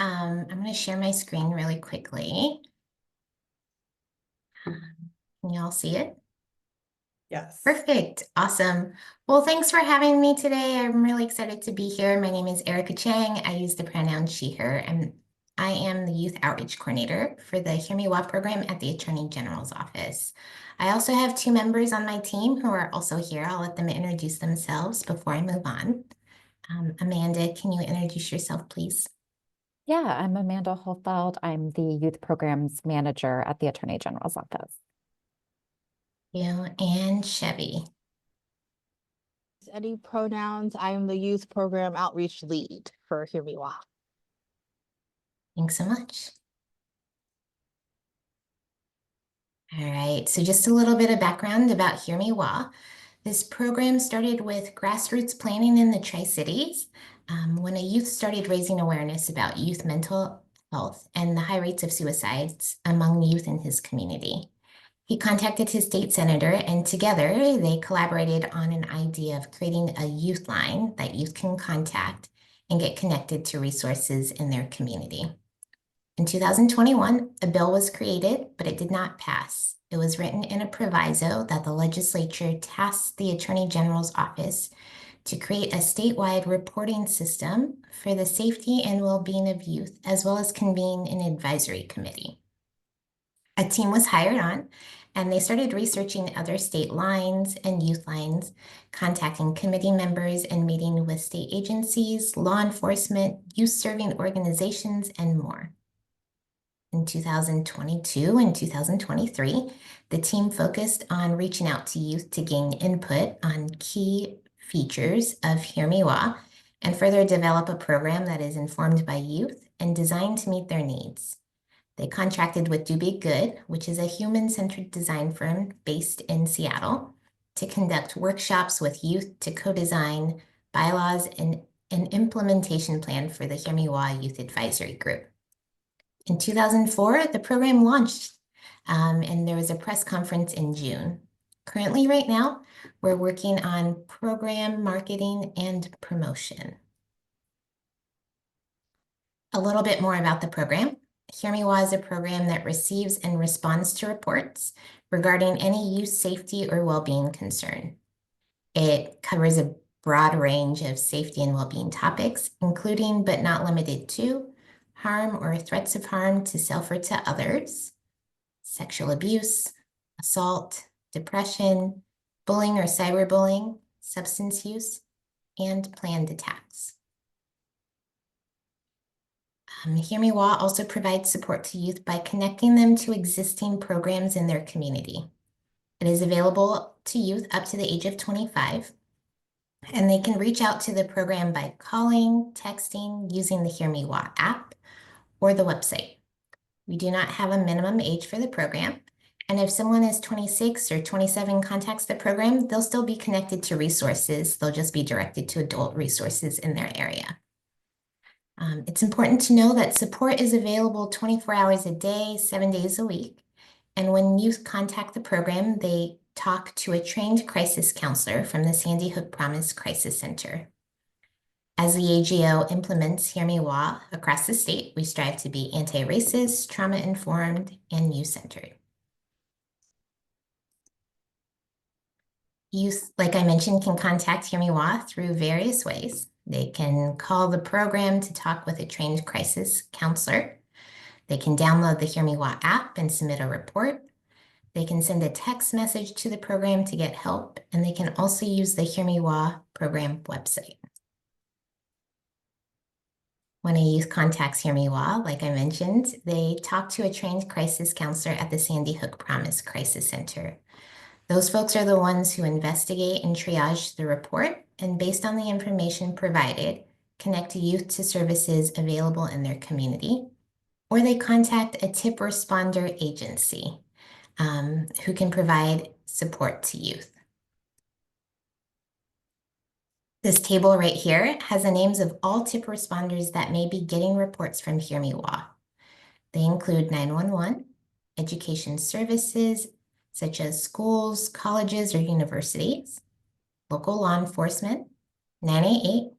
I'm going to share my screen really quickly. Can you all see it? Yes. Perfect. Awesome. Well, thanks for having me today. I'm really excited to be here. My name is Erica Chang. I use the pronoun she, her, and I am the Youth Outreach Coordinator for the HearMeWA program at the Attorney General's Office. I also have two members on my team who are also here. I'll let them introduce themselves before I move on. Amanda, can you introduce yourself, please? Yeah, I'm Amanda Holfeld. I'm the Youth Programs Manager at the Attorney General's Office. You and Chevy. Any pronouns. I am the Youth Program Outreach Lead for HearMeWA. Thanks so much. All right, so just a little bit of background about HearMeWA. This program started with grassroots planning in the Tri-Cities when a youth started raising awareness about youth mental health and the high rates of suicides among youth in his community. He contacted his state senator, and together they collaborated on an idea of creating a youth line that youth can contact and get connected to resources in their community. In 2021, a bill was created, but it did not pass. It was written in a proviso that the legislature tasked the Attorney General's office to create a statewide reporting system for the safety and well-being of youth, as well as convene an advisory committee. A team was hired on, and they started researching other state lines and youth lines, contacting committee members and meeting with state agencies, law enforcement, youth-serving organizations, and more. In 2022 and 2023, the team focused on reaching out to youth to gain input on key features of HearMeWA and further develop a program that is informed by youth and designed to meet their needs. They contracted with Do Be Good, which is a human-centered design firm based in Seattle, to conduct workshops with youth to co-design bylaws and an implementation plan for the HearMeWA Youth Advisory Group. In 2004, the program launched, and there was a press conference in June. Currently, right now, we're working on program marketing and promotion. A little bit more about the program. HearMeWA is a program that receives and responds to reports regarding any youth safety or well-being concern. It covers a broad range of safety and well-being topics, including but not limited to harm or threats of harm to self or to others, sexual abuse, assault, depression, bullying or cyberbullying, substance use, and planned attacks. HearMeWA also provides support to youth by connecting them to existing programs in their community. It is available to youth up to the age of 25, and they can reach out to the program by calling, texting, using the HearMeWA app, or the website. We do not have a minimum age for the program, and if someone is 26 or 27 contacts the program, they'll still be connected to resources. They'll just be directed to adult resources in their area. It's important to know that support is available 24 hours a day, 7 days a week. And when youth contact the program, they talk to a trained crisis counselor from the Sandy Hook Promise Crisis Center. As the AGO implements HearMeWA across the state, we strive to be anti-racist, trauma-informed, and youth-centered. Youth, like I mentioned, can contact HearMeWA through various ways. They can call the program to talk with a trained crisis counselor. They can download the HearMeWA app and submit a report. They can send a text message to the program to get help, and they can also use the HearMeWA program website. When a youth contacts HearMeWA, like I mentioned, they talk to a trained crisis counselor at the Sandy Hook Promise Crisis Center. Those folks are the ones who investigate and triage the report, and based on the information provided, connect youth to services available in their community, or they contact a tip responder agency who can provide support to youth. This table right here has the names of all tip responders that may be getting reports from HearMeWA. They include 911, education services, such as schools, colleges, or universities, local law enforcement, 988,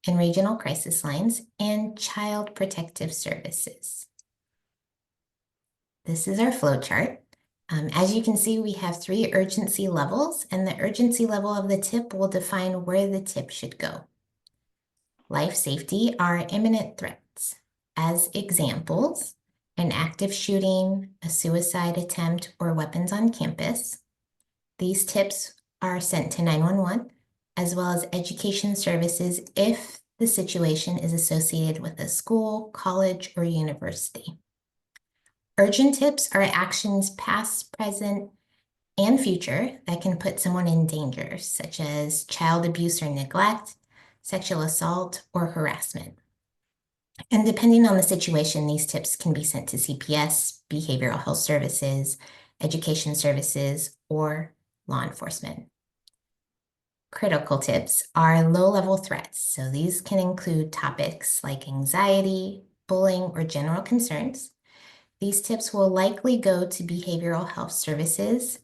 and regional crisis lines, and child protective services. This is our flow chart. As you can see, we have 3 urgency levels, and the urgency level of the tip will define where the tip should go. Life safety are imminent threats. As examples, an active shooting, a suicide attempt, or weapons on campus. These tips are sent to 911, as well as education services if the situation is associated with a school, college, or university. Urgent tips are actions past, present, and future that can put someone in danger, such as child abuse or neglect, sexual assault, or harassment. And depending on the situation, these tips can be sent to CPS, behavioral health services, education services, or law enforcement. Critical tips are low-level threats. So these can include topics like anxiety, bullying, or general concerns. These tips will likely go to behavioral health services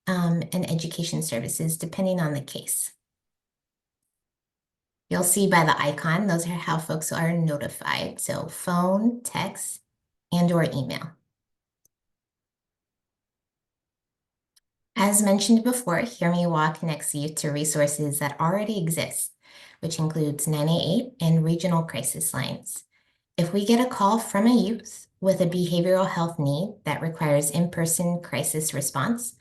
and education services, depending on the case. You'll see by the icon, those are how folks are notified. So phone, text, and/or email. As mentioned before, HearMeWA connects youth to resources that already exist, which includes 988 and regional crisis lines. If we get a call from a youth with a behavioral health need that requires in-person crisis response,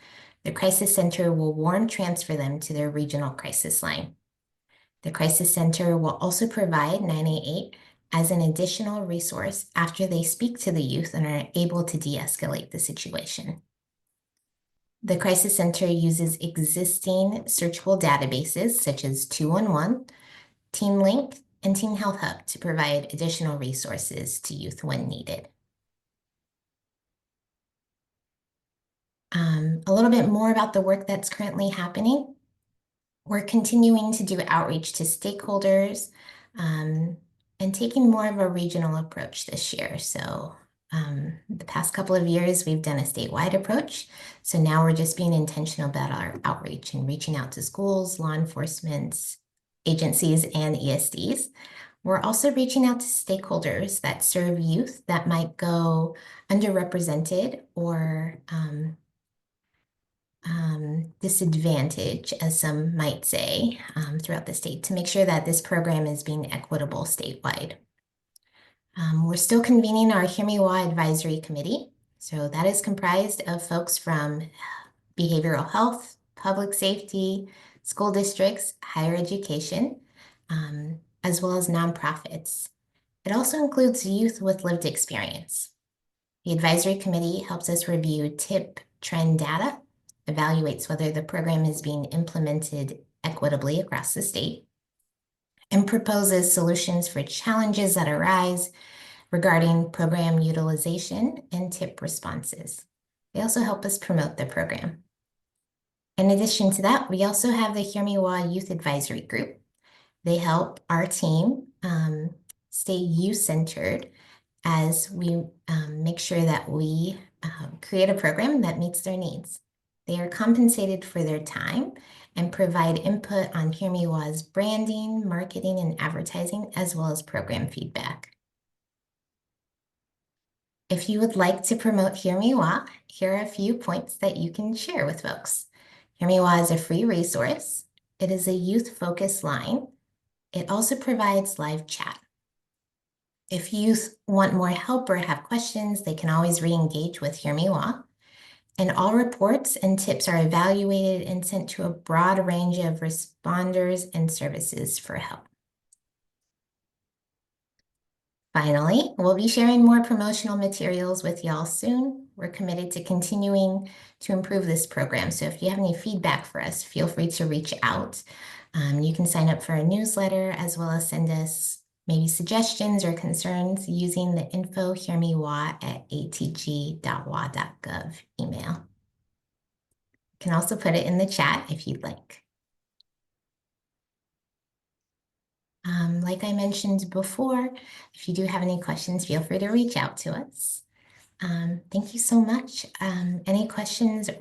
the crisis center will warm transfer them to their regional crisis line. The crisis center will also provide 988 as an additional resource after they speak to the youth and are able to de-escalate the situation. The Crisis Center uses existing searchable databases such as 211, Teen Link, and Teen Health Hub to provide additional resources to youth when needed. A little bit more about the work that's currently happening. We're continuing to do outreach to stakeholders and taking more of a regional approach this year. So the past couple of years, we've done a statewide approach. So now we're just being intentional about our outreach and reaching out to schools, law enforcement agencies, and ESDs. We're also reaching out to stakeholders that serve youth that might go underrepresented or disadvantaged, as some might say, throughout the state to make sure that this program is being equitable statewide. We're still convening our HearMeWA Advisory Committee. So that is comprised of folks from behavioral health, public safety, school districts, higher education, as well as nonprofits. It also includes youth with lived experience. The advisory committee helps us review tip trend data, evaluates whether the program is being implemented equitably across the state, and proposes solutions for challenges that arise regarding program utilization and tip responses. They also help us promote the program. In addition to that, we also have the HearMeWA Youth Advisory Group. They help our team stay youth-centered as we make sure that we create a program that meets their needs. They are compensated for their time and provide input on HearMeWA's branding, marketing, and advertising, as well as program feedback. If you would like to promote HearMeWA, here are a few points that you can share with folks. HearMeWA is a free resource. It is a youth-focused line. It also provides live chat. If youth want more help or have questions, they can always re-engage with HearMeWA. And all reports and tips are evaluated and sent to a broad range of responders and services for help. Finally, we'll be sharing more promotional materials with y'all soon. We're committed to continuing to improve this program. So if you have any feedback for us, feel free to reach out. You can sign up for a newsletter as well as send us maybe suggestions or concerns using the info hearmewa@atg.wa.gov email. You can also put it in the chat if you'd like. Like I mentioned before, if you do have any questions, feel free to reach out to us. Thank you so much. Any questions or